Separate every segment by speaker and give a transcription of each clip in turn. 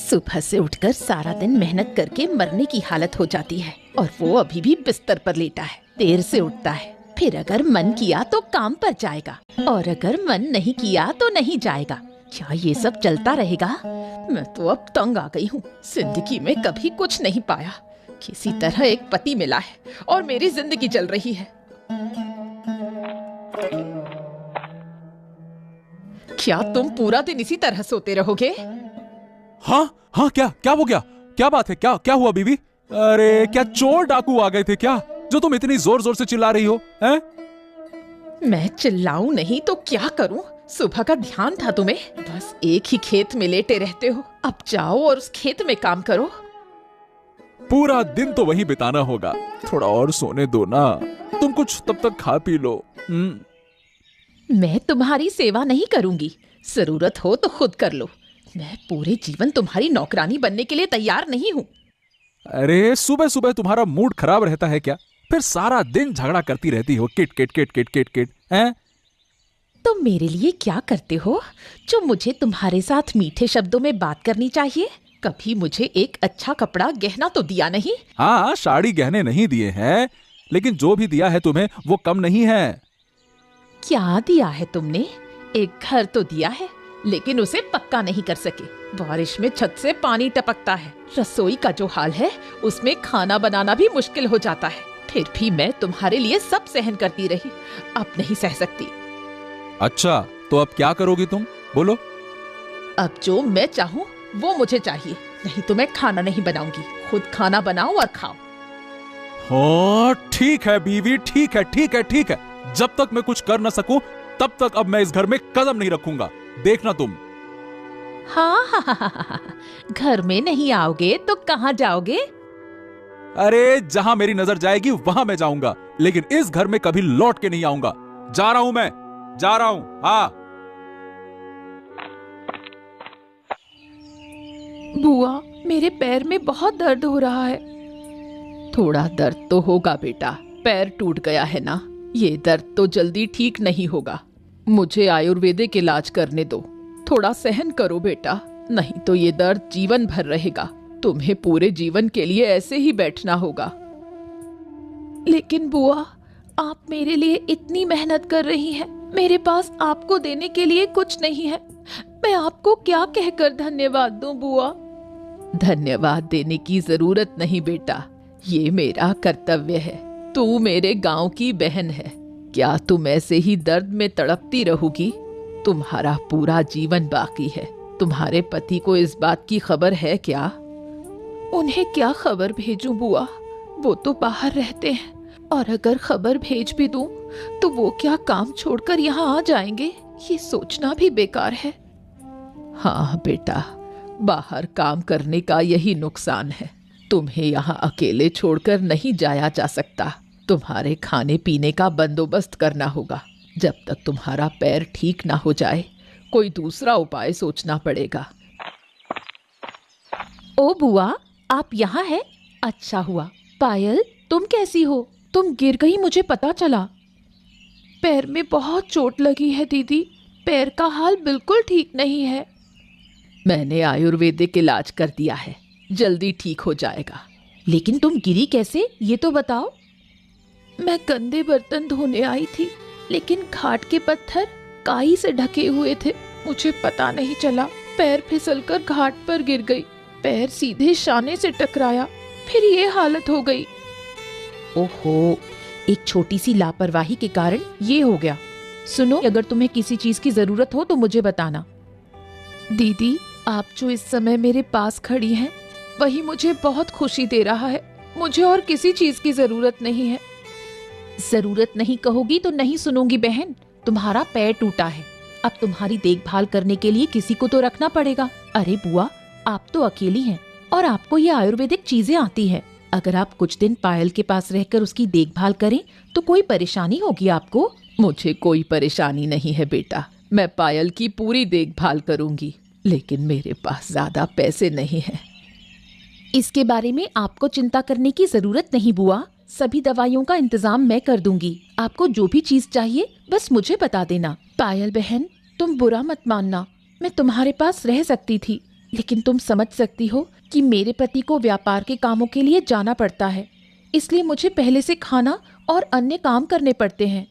Speaker 1: सुबह से उठकर सारा दिन मेहनत करके मरने की हालत हो जाती है और वो अभी भी बिस्तर पर लेटा है। देर से उठता है, फिर अगर मन किया तो काम पर जाएगा और अगर मन नहीं किया तो नहीं जाएगा। क्या ये सब चलता रहेगा? मैं तो अब तंग आ गई हूँ। जिंदगी में कभी कुछ नहीं पाया, किसी तरह एक पति मिला है और मेरी जिंदगी चल रही है। क्या तुम पूरा दिन इसी तरह सोते रहोगे?
Speaker 2: हाँ हाँ, क्या क्या हो गया? क्या बात है? क्या क्या हुआ बीबी? अरे क्या चोर डाकू आ गए थे क्या, जो तुम इतनी जोर जोर से चिल्ला रही हो? हैं?
Speaker 1: मैं चिल्लाऊं नहीं तो क्या करूं? सुबह का ध्यान था तुम्हें, बस एक ही खेत में लेटे रहते हो। अब जाओ और उस खेत में काम करो।
Speaker 2: पूरा दिन तो वहीं बिताना होगा, थोड़ा और सोने दो ना। तुम कुछ तब तक खा पी लो।
Speaker 1: मैं तुम्हारी सेवा नहीं करूंगी, जरूरत हो तो खुद कर लो। मैं पूरे जीवन तुम्हारी नौकरानी बनने के लिए तैयार नहीं हूँ।
Speaker 2: अरे सुबह सुबह तुम्हारा मूड खराब रहता है क्या? फिर सारा दिन झगड़ा करती रहती हो, kit kit kit kit kit kit. हैं?
Speaker 1: तुम मेरे लिए क्या करते हो जो मुझे तुम्हारे साथ मीठे शब्दों में बात करनी चाहिए? कभी मुझे एक अच्छा कपड़ा गहना तो दिया नहीं।
Speaker 2: हाँ, साड़ी गहने नहीं दिए हैं, लेकिन जो भी दिया है तुम्हें वो कम नहीं है।
Speaker 1: क्या दिया है तुमने? एक घर तो दिया है, लेकिन उसे पक्का नहीं कर सके। बारिश में छत से पानी टपकता है। रसोई का जो हाल है, उसमें खाना बनाना भी मुश्किल हो जाता है। फिर भी मैं तुम्हारे लिए सब सहन करती रही, अब नहीं सह सकती।
Speaker 2: अच्छा, तो अब क्या करोगी तुम? बोलो।
Speaker 1: अब जो मैं चाहूँ वो मुझे चाहिए, नहीं तो मैं खाना नहीं बनाऊंगी। खुद खाना बनाओ और खाओ।
Speaker 2: हाँ ठीक है बीवी, ठीक है ठीक है ठीक है। जब तक मैं कुछ कर न सकूं तब तक अब मैं इस घर में कदम नहीं रखूंगा, देखना तुम।
Speaker 1: हाँ, घर में नहीं आओगे तो कहाँ जाओगे?
Speaker 2: अरे जहां मेरी नजर जाएगी वहां मैं जाऊंगा, लेकिन इस घर में कभी लौट के नहीं आऊंगा। जा रहा हूं, मैं जा रहा हूं। हाँ।
Speaker 1: बुआ, मेरे पैर में बहुत दर्द हो रहा है। थोड़ा दर्द तो होगा बेटा, पैर टूट गया है ना। ये दर्द तो जल्दी ठीक नहीं होगा। मुझे आयुर्वेदिक इलाज करने दो। थोड़ा सहन करो बेटा, नहीं तो ये दर्द जीवन भर रहेगा। तुम्हें पूरे जीवन के लिए ऐसे ही बैठना होगा। लेकिन बुआ, आप मेरे लिए इतनी मेहनत कर रही हैं, मेरे पास आपको देने के लिए कुछ नहीं है। मैं आपको क्या कहकर धन्यवाद दूं बुआ? धन्यवाद देने की जरूरत नहीं बेटा, ये मेरा कर्तव्य है। तू मेरे गांव की बहन है। क्या तुम ऐसे ही दर्द में तड़पती रहोगी? तुम्हारा पूरा जीवन बाकी है। तुम्हारे पति को इस बात की खबर है क्या? उन्हें क्या खबर भेजूं बुआ? वो तो बाहर रहते हैं, और अगर खबर भेज भी दूं तो वो क्या काम छोड़कर यहाँ आ जाएंगे? ये सोचना भी बेकार है। हाँ बेटा, बाहर काम करने का यही नुकसान है। तुम्हें यहाँ अकेले छोड़कर नहीं जाया जा सकता। तुम्हारे खाने पीने का बंदोबस्त करना होगा। जब तक तुम्हारा पैर ठीक ना हो जाए, कोई दूसरा उपाय सोचना पड़ेगा। ओ बुआ, आप यहाँ हैं? अच्छा हुआ। पायल, तुम कैसी हो? तुम गिर गई, मुझे पता चला। पैर में बहुत चोट लगी है दीदी, पैर का हाल बिल्कुल ठीक नहीं है। मैंने आयुर्वेदिक इलाज कर दिया है, जल्दी ठीक हो जाएगा। लेकिन तुम गिरी कैसे, ये तो बताओ। मैं गंदे बर्तन धोने आई थी, लेकिन घाट के पत्थर काई से ढके हुए थे। मुझे पता नहीं चला, पैर फिसलकर घाट पर गिर गई। पैर सीधे शाने से टकराया, फिर ये हालत हो गई। ओहो, एक छोटी सी लापरवाही के कारण ये हो गया। सुनो, अगर तुम्हें किसी चीज की जरूरत हो तो मुझे बताना। दीदी, आप जो इस समय मेरे पास खड़ी हैं, वही मुझे बहुत खुशी दे रहा है। मुझे और किसी चीज की जरूरत नहीं है। जरूरत नहीं कहोगी तो नहीं सुनूंगी बहन। तुम्हारा पैर टूटा है, अब तुम्हारी देखभाल करने के लिए किसी को तो रखना पड़ेगा। अरे बुआ, आप तो अकेली हैं और आपको ये आयुर्वेदिक चीजें आती हैं। अगर आप कुछ दिन पायल के पास रहकर उसकी देखभाल करें तो कोई परेशानी होगी आपको? मुझे कोई परेशानी नहीं है बेटा, मैं पायल की पूरी देखभाल करूंगी, लेकिन मेरे पास ज्यादा पैसे नहीं हैं। इसके बारे में आपको चिंता करने की जरूरत नहीं बुआ, सभी दवाइयों का इंतजाम मैं कर दूंगी। आपको जो भी चीज चाहिए बस मुझे बता देना। पायल बहन, तुम बुरा मत मानना, मैं तुम्हारे पास रह सकती थी, लेकिन तुम समझ सकती हो कि मेरे पति को व्यापार के कामों के लिए जाना पड़ता है, इसलिए मुझे पहले से खाना और अन्य काम करने पड़ते हैं।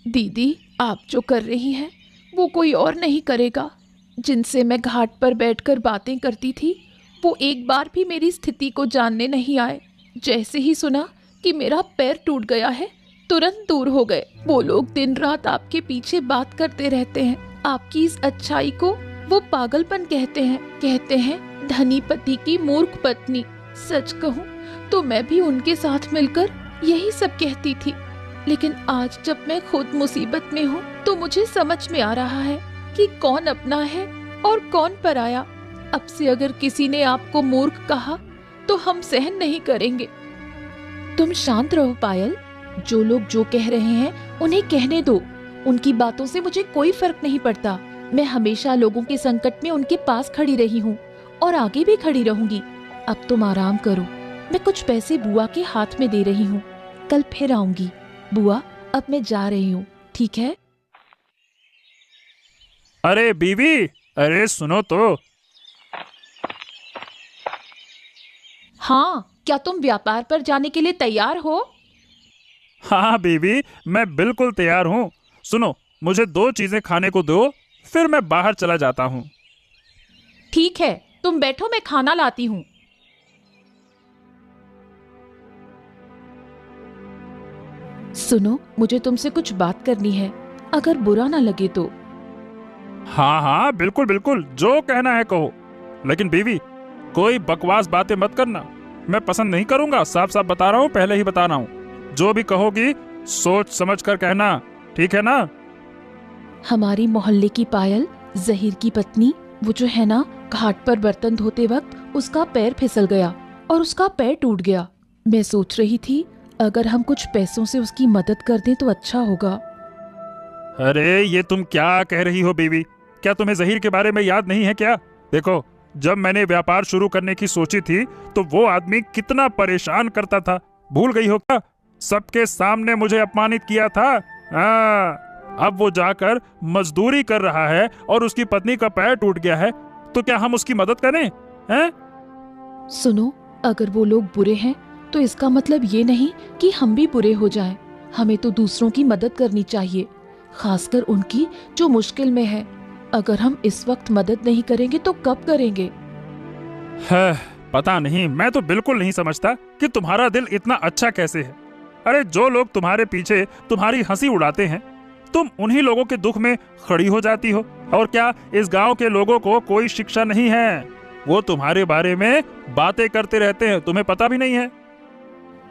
Speaker 1: दीदी, आप जो कर रही हैं वो कोई और नहीं करेगा। जिनसे मैं घाट पर बैठकर बातें करती थी वो एक बार भी मेरी स्थिति को जानने नहीं आए। जैसे ही सुना कि मेरा पैर टूट गया है तुरंत दूर हो गए। वो लोग दिन रात आपके पीछे बात करते रहते हैं। आपकी इस अच्छाई को वो पागलपन कहते हैं धनी पति की मूर्ख पत्नी। सच कहूँ तो मैं भी उनके साथ मिलकर यही सब कहती थी, लेकिन आज जब मैं खुद मुसीबत में हूँ तो मुझे समझ में आ रहा है कि कौन अपना है और कौन पराया। अब से अगर किसी ने आपको मूर्ख कहा तो हम सहन नहीं करेंगे। तुम शांत रहो पायल, जो लोग जो कह रहे हैं उन्हें कहने दो। उनकी बातों से मुझे कोई फर्क नहीं पड़ता। मैं हमेशा लोगों के संकट में उनके पास खड़ी रही हूँ और आगे भी खड़ी रहूंगी। अब तुम आराम करो, मैं कुछ पैसे बुआ के हाथ में दे रही हूँ, कल फिर आऊंगी। बुआ, अब मैं जा रही हूँ, ठीक है?
Speaker 2: अरे बीवी, अरे सुनो तो।
Speaker 1: हाँ, क्या तुम व्यापार पर जाने के लिए तैयार हो?
Speaker 2: हाँ बीवी, मैं बिल्कुल तैयार हूँ। सुनो, मुझे 2 चीजें खाने को दो, फिर मैं बाहर चला जाता हूँ।
Speaker 1: ठीक है, तुम बैठो, मैं खाना लाती हूँ। सुनो, मुझे तुमसे कुछ बात करनी है, अगर बुरा ना लगे तो।
Speaker 2: हाँ हाँ, बिल्कुल बिल्कुल, जो कहना है कहो। लेकिन बीवी, कोई बकवास बातें मत करना, मैं पसंद नहीं करूंगा। साफ साफ बता रहा हूँ, पहले ही बता रहा हूँ। जो भी कहोगी सोच समझ कर कहना, ठीक है ना?
Speaker 1: हमारी मोहल्ले की पायल, जहीर की पत्नी, वो जो है ना, घाट पर बर्तन धोते वक्त उसका पैर फिसल गया और उसका पैर टूट गया। मैं सोच रही थी अगर हम कुछ पैसों से उसकी मदद कर दें तो अच्छा होगा।
Speaker 2: अरे ये तुम क्या कह रही हो बीवी? क्या तुम्हें जहीर के बारे में याद नहीं है क्या? देखो, जब मैंने व्यापार शुरू करने की सोची थी तो वो आदमी कितना परेशान करता था, भूल गई हो क्या? सबके सामने मुझे अपमानित किया था। अब वो जाकर मजदूरी कर रहा है और उसकी पत्नी का पैर टूट गया है, तो क्या हम उसकी मदद करें? हैं?
Speaker 1: सुनो, अगर वो लोग बुरे हैं तो इसका मतलब ये नहीं कि हम भी बुरे हो जाएं। हमें तो दूसरों की मदद करनी चाहिए, खासकर उनकी जो मुश्किल में है। अगर हम इस वक्त मदद नहीं करेंगे तो कब करेंगे?
Speaker 2: है, पता नहीं, मैं तो बिल्कुल नहीं समझता कि तुम्हारा दिल इतना अच्छा कैसे है। अरे जो लोग तुम्हारे पीछे तुम्हारी हंसी उड़ाते हैं, तुम उन्हीं लोगों के दुख में खड़ी हो जाती हो। और क्या इस गांव के लोगों को कोई शिक्षा नहीं है? वो तुम्हारे बारे में बातें करते रहते हैं, तुम्हें पता भी नहीं है।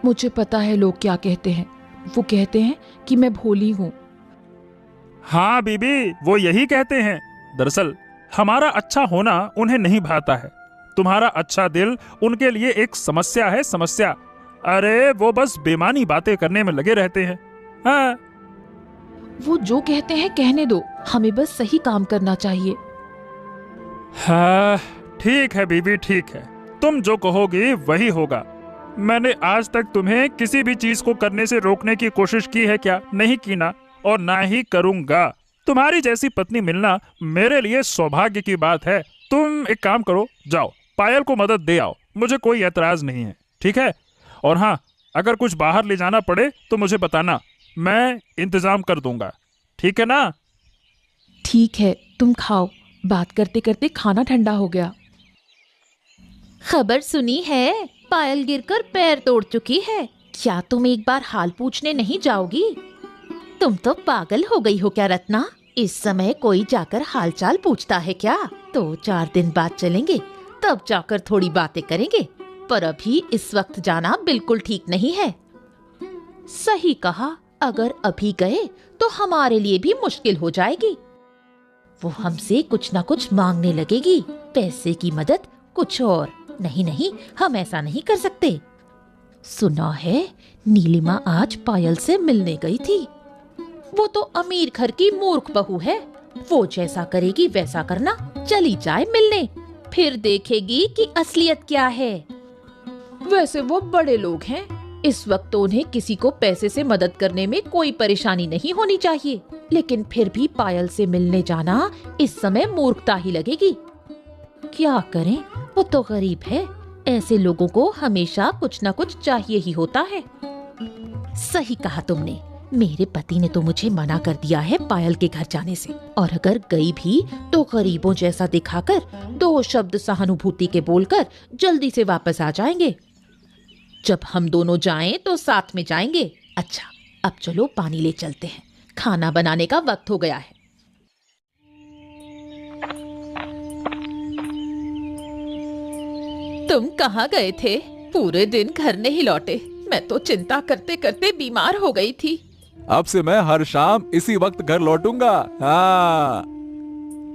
Speaker 1: मुझे पता है लोग क्या कहते हैं। वो कहते हैं कि मैं भोली हूँ।
Speaker 2: हाँ बीबी, वो यही कहते हैं। दरअसल हमारा अच्छा होना उन्हें नहीं भाता है। तुम्हारा अच्छा दिल उनके लिए एक समस्या है, समस्या। अरे वो बस बेमानी बातें करने में लगे रहते हैं। हाँ,
Speaker 1: वो जो कहते हैं कहने दो, हमें बस सही काम करना चाहिए।
Speaker 2: हाँ ठीक है बीबी, ठीक है, तुम जो कहोगी वही होगा। मैंने आज तक तुम्हें किसी भी चीज को करने से रोकने की कोशिश की है क्या? नहीं की ना, और ना ही करूंगा। तुम्हारी जैसी पत्नी मिलना मेरे लिए सौभाग्य की बात है। तुम एक काम करो, जाओ पायल को मदद दे आओ, मुझे कोई एतराज नहीं है, ठीक है? और हाँ, अगर कुछ बाहर ले जाना पड़े तो मुझे बताना, मैं इंतजाम कर दूंगा, ठीक है ना?
Speaker 1: ठीक है, तुम खाओ। बात करते करते खाना ठंडा हो गया।
Speaker 3: खबर सुनी है? पायल गिरकर पैर तोड़ चुकी है। क्या तुम एक बार हाल पूछने नहीं जाओगी? तुम तो पागल हो गई हो क्या रत्ना? इस समय कोई जाकर हालचाल पूछता है क्या? 2-4 दिन बाद चलेंगे, तब जाकर थोड़ी बातें करेंगे, पर अभी इस वक्त जाना बिल्कुल ठीक नहीं है। सही कहा, अगर अभी गए तो हमारे लिए भी मुश्किल हो जाएगी। वो हमसे कुछ ना कुछ मांगने लगेगी, पैसे की मदद, कुछ और। नहीं नहीं, हम ऐसा नहीं कर सकते। सुना है नीलिमा आज पायल से मिलने गई थी। वो तो अमीर घर की मूर्ख बहू है, वो जैसा करेगी वैसा करना। चली जाए मिलने, फिर देखेगी कि असलियत क्या है।
Speaker 1: वैसे वो बड़े लोग हैं, इस वक्त तो उन्हें किसी को पैसे से मदद करने में कोई परेशानी नहीं होनी चाहिए, लेकिन फिर भी पायल से मिलने जाना इस समय मूर्खता ही लगेगी।
Speaker 3: क्या करें, वो तो गरीब है। ऐसे लोगों को हमेशा कुछ न कुछ चाहिए ही होता है। सही कहा तुमने। मेरे पति ने तो मुझे मना कर दिया है पायल के घर जाने से, और अगर गई भी तो गरीबों जैसा दिखाकर 2 शब्द सहानुभूति के बोलकर जल्दी से वापस आ जाएंगे। जब हम दोनों जाएं तो साथ में जाएंगे। अच्छा, अब चलो पानी ले चलते हैं, खाना बनाने का वक्त हो गया है। तुम कहाँ गए थे? पूरे दिन घर नहीं लौटे। मैं तो चिंता करते करते बीमार हो गई थी।
Speaker 4: अब से मैं हर शाम इसी वक्त घर लौटूंगा। हाँ।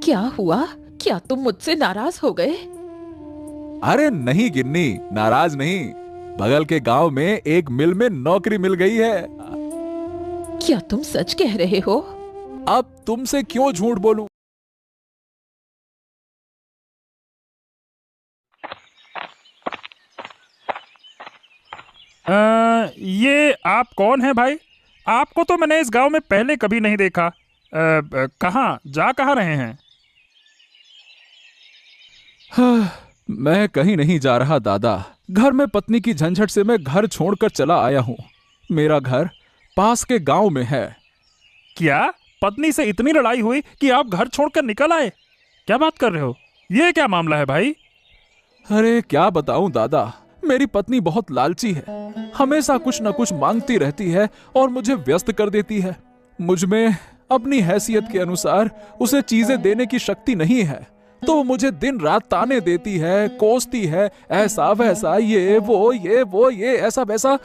Speaker 3: क्या हुआ? क्या तुम मुझसे नाराज हो गए?
Speaker 4: अरे नहीं गिन्नी, नाराज नहीं। बगल के गांव में एक मिल में नौकरी मिल गई है।
Speaker 3: क्या तुम सच कह रहे हो?
Speaker 4: अब तुमसे क्यों झूठ बोलूं?
Speaker 2: ये आप कौन है भाई? आपको तो मैंने इस गांव में पहले कभी नहीं देखा। कहाँ जा कहाँ रहे हैं?
Speaker 4: मैं कहीं नहीं जा रहा दादा। घर में पत्नी की झंझट से मैं घर छोड़कर चला आया हूँ। मेरा घर पास के गांव में है।
Speaker 2: क्या पत्नी से इतनी लड़ाई हुई कि आप घर छोड़कर निकल आए? क्या बात कर रहे हो? ये क्या मामला है भाई?
Speaker 4: अरे क्या बताऊं दादा, मेरी पत्नी बहुत लालची है। हमेशा कुछ न कुछ मांगती रहती है और मुझे व्यस्त कर देती है। मुझ में अपनी हैसियत के अनुसार उसे चीजें देने की शक्ति नहीं है, तो वो मुझे दिन रात ताने देती है, कोसती है, ऐसा वैसा, ये वो ये ऐसा वैसा।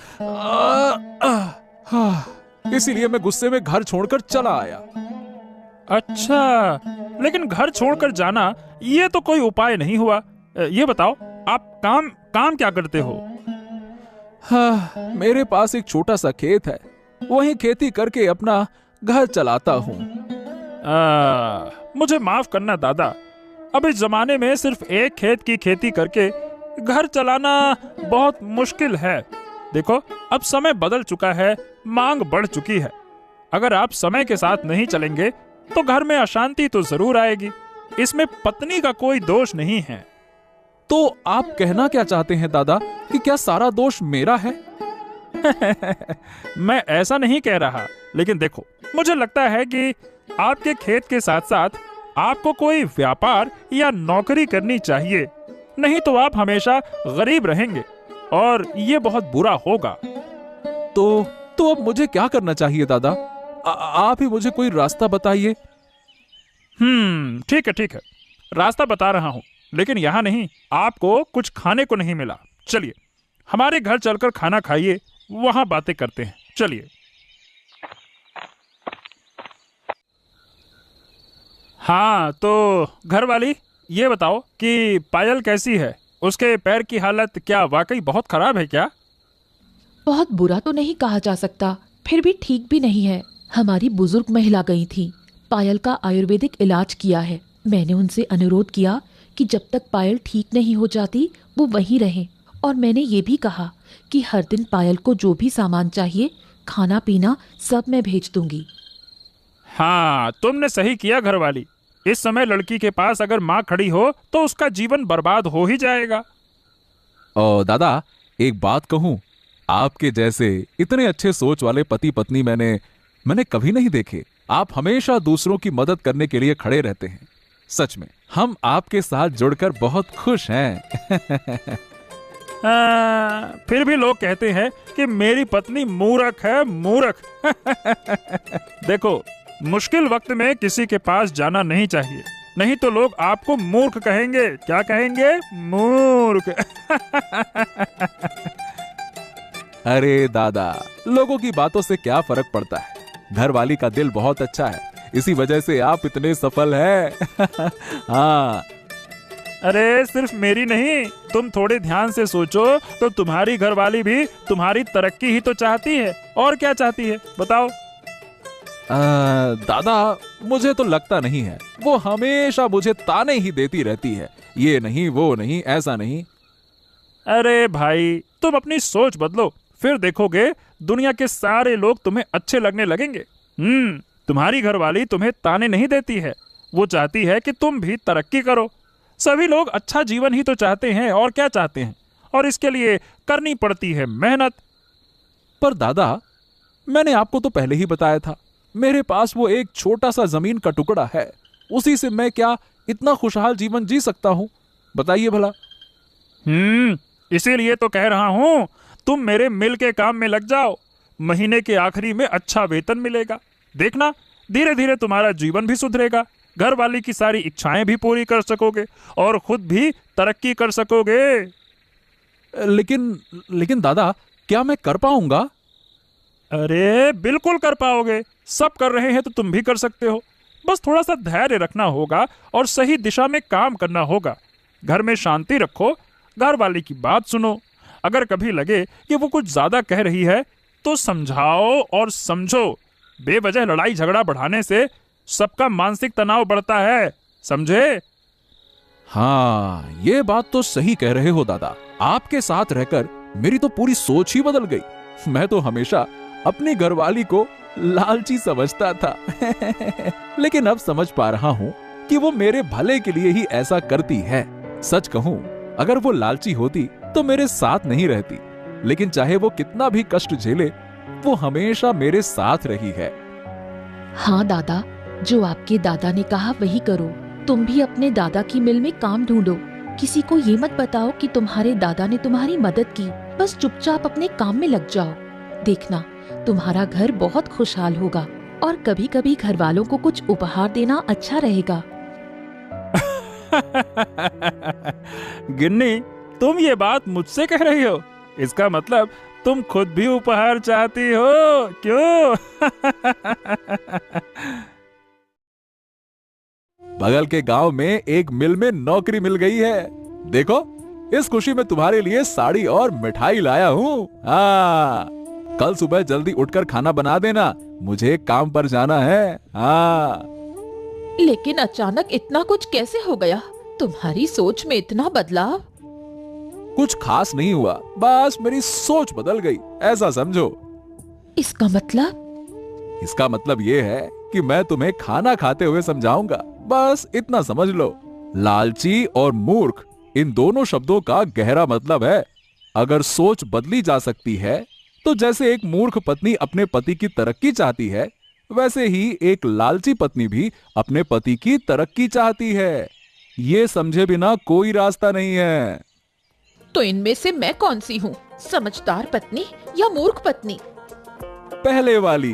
Speaker 4: इसीलिए मैं गुस्से में घर छोड़कर चला आया।
Speaker 2: अच्छा, लेकिन घर छोड़कर जाना ये तो कोई उपाय नहीं हुआ। ये बताओ, आप काम क्या करते हो?
Speaker 4: हाँ, मेरे पास एक छोटा सा खेत है, वहीं खेती करके अपना घर चलाता हूँ।
Speaker 2: मुझे माफ करना दादा, अब इस जमाने में सिर्फ एक खेत की खेती करके घर चलाना बहुत मुश्किल है। देखो, अब समय बदल चुका है, मांग बढ़ चुकी है। अगर आप समय के साथ नहीं चलेंगे तो घर में अशांति तो जरूर आएगी। इसमें पत्नी का कोई दोष नहीं है।
Speaker 4: तो आप कहना क्या चाहते हैं दादा, कि क्या सारा दोष मेरा है?
Speaker 2: मैं ऐसा नहीं कह रहा, लेकिन देखो, मुझे लगता है कि आपके खेत के साथ साथ आपको कोई व्यापार या नौकरी करनी चाहिए, नहीं तो आप हमेशा गरीब रहेंगे और ये बहुत बुरा होगा।
Speaker 4: तो अब मुझे क्या करना चाहिए दादा? आप ही मुझे कोई रास्ता बताइए।
Speaker 2: ठीक है, रास्ता बता रहा हूँ, लेकिन यहाँ नहीं। आपको कुछ खाने को नहीं मिला। चलिए हमारे घर चलकर खाना खाइए, वहां बातें करते हैं। चलिए। हाँ, तो घर वाली, ये बताओ कि पायल कैसी है? उसके पैर की हालत क्या वाकई बहुत खराब है क्या?
Speaker 1: बहुत बुरा तो नहीं कहा जा सकता, फिर भी ठीक भी नहीं है। हमारी बुजुर्ग महिला गई थी, पायल का आयुर्वेदिक इलाज किया है। मैंने उनसे अनुरोध किया कि जब तक पायल ठीक नहीं हो जाती वो वहीं रहे, और मैंने ये भी कहा कि हर दिन पायल को जो भी सामान चाहिए, खाना पीना, सब मैं भेज दूंगी।
Speaker 2: हाँ, तुमने सही किया घर वाली। इस समय लड़की के पास अगर माँ खड़ी हो तो उसका जीवन बर्बाद हो ही जाएगा।
Speaker 4: ओ दादा, एक बात कहूं, आपके जैसे इतने अच्छे सोच वाले पति पत्नी मैंने कभी नहीं देखे। आप हमेशा दूसरों की मदद करने के लिए खड़े रहते हैं। सच में हम आपके साथ जुड़कर बहुत खुश हैं।
Speaker 2: फिर भी लोग कहते हैं कि मेरी पत्नी मूर्ख है, मूर्ख। देखो, मुश्किल वक्त में किसी के पास जाना नहीं चाहिए, नहीं तो लोग आपको मूर्ख कहेंगे। क्या कहेंगे? मूर्ख।
Speaker 4: अरे दादा, लोगों की बातों से क्या फर्क पड़ता है? घर वाली का दिल बहुत अच्छा है, इसी वजह से आप इतने सफल हैं। हाँ।
Speaker 2: अरे सिर्फ मेरी नहीं, तुम थोड़े ध्यान से सोचो तो तुम्हारी घरवाली भी तुम्हारी तरक्की ही तो चाहती है। और क्या चाहती है बताओ?
Speaker 4: दादा, मुझे तो लगता नहीं है। वो हमेशा मुझे ताने ही देती रहती है, ये नहीं, वो नहीं, ऐसा नहीं।
Speaker 2: अरे भाई, तुम अपनी सोच बदलो, फिर देखोगे दुनिया के सारे लोग तुम्हें अच्छे लगने लगेंगे। तुम्हारी घरवाली तुम्हें ताने नहीं देती है, वो चाहती है कि तुम भी तरक्की करो। सभी लोग अच्छा जीवन ही तो चाहते हैं, और क्या चाहते हैं, और इसके लिए करनी पड़ती है मेहनत।
Speaker 4: पर दादा, मैंने आपको तो पहले ही बताया था, मेरे पास वो एक छोटा सा जमीन का टुकड़ा है, उसी से मैं क्या इतना खुशहाल जीवन जी सकता हूं? बताइए भला।
Speaker 2: इसीलिए तो कह रहा हूं, तुम मेरे मिल के काम में लग जाओ। महीने के आखिरी में अच्छा वेतन मिलेगा। देखना, धीरे धीरे तुम्हारा जीवन भी सुधरेगा, घर वाली की सारी इच्छाएं भी पूरी कर सकोगे और खुद भी तरक्की कर सकोगे।
Speaker 4: लेकिन दादा, क्या मैं कर पाऊंगा?
Speaker 2: अरे बिल्कुल कर पाओगे। सब कर रहे हैं तो तुम भी कर सकते हो। बस थोड़ा सा धैर्य रखना होगा और सही दिशा में काम करना होगा। घर में शांति रखो, घर वाली की बात सुनो। अगर कभी लगे कि वो कुछ ज्यादा कह रही है तो समझाओ और समझो। बेवजह लड़ाई झगड़ा बढ़ाने से सबका मानसिक तनाव बढ़ता है, समझे?
Speaker 4: हाँ, ये बात तो सही कह रहे हो दादा। आपके साथ रहकर मेरी तो पूरी सोच ही बदल गई। मैं तो हमेशा अपनी घरवाली को लालची समझता था लेकिन अब समझ पा रहा हूँ कि वो मेरे भले के लिए ही ऐसा करती है। सच कहूँ, अगर वो लालची होती तो मेरे साथ नहीं रहती, लेकिन चाहे वो कितना भी कष्ट झेले, वो हमेशा मेरे साथ रही है।
Speaker 1: हाँ दादा, जो आपके दादा ने कहा वही करो। तुम भी अपने दादा की मिल में काम ढूंढो। किसी को ये मत बताओ कि तुम्हारे दादा ने तुम्हारी मदद की। बस चुपचाप अपने काम में लग जाओ। देखना, तुम्हारा घर बहुत खुशहाल होगा और कभी कभी घर वालों को कुछ उपहार देना अच्छा रहेगा।
Speaker 2: गिन्नी, तुम ये बात मुझसे कह रही हो? इसका मतलब तुम खुद भी उपहार चाहती हो, क्यों?
Speaker 4: बगल के गांव में एक मिल में नौकरी मिल गई है। देखो, इस खुशी में तुम्हारे लिए साड़ी और मिठाई लाया हूँ। हाँ, कल सुबह जल्दी उठकर खाना बना देना, मुझे काम पर जाना है। हाँ।
Speaker 1: लेकिन अचानक इतना कुछ कैसे हो गया? तुम्हारी सोच में इतना बदलाव?
Speaker 4: कुछ खास नहीं हुआ, बस मेरी सोच बदल गई, ऐसा समझो।
Speaker 1: इसका मतलब?
Speaker 4: इसका मतलब ये है कि मैं तुम्हें खाना खाते हुए समझाऊंगा, बस इतना समझ लो। लालची और मूर्ख, इन दोनों शब्दों का गहरा मतलब है। अगर सोच बदली जा सकती है तो जैसे एक मूर्ख पत्नी अपने पति की तरक्की चाहती है, वैसे ही एक लालची पत्नी भी अपने पति की तरक्की चाहती है। ये समझे बिना कोई रास्ता नहीं है।
Speaker 1: तो इनमें से मैं कौन सी हूँ, समझदार पत्नी या मूर्ख पत्नी?
Speaker 4: पहले वाली।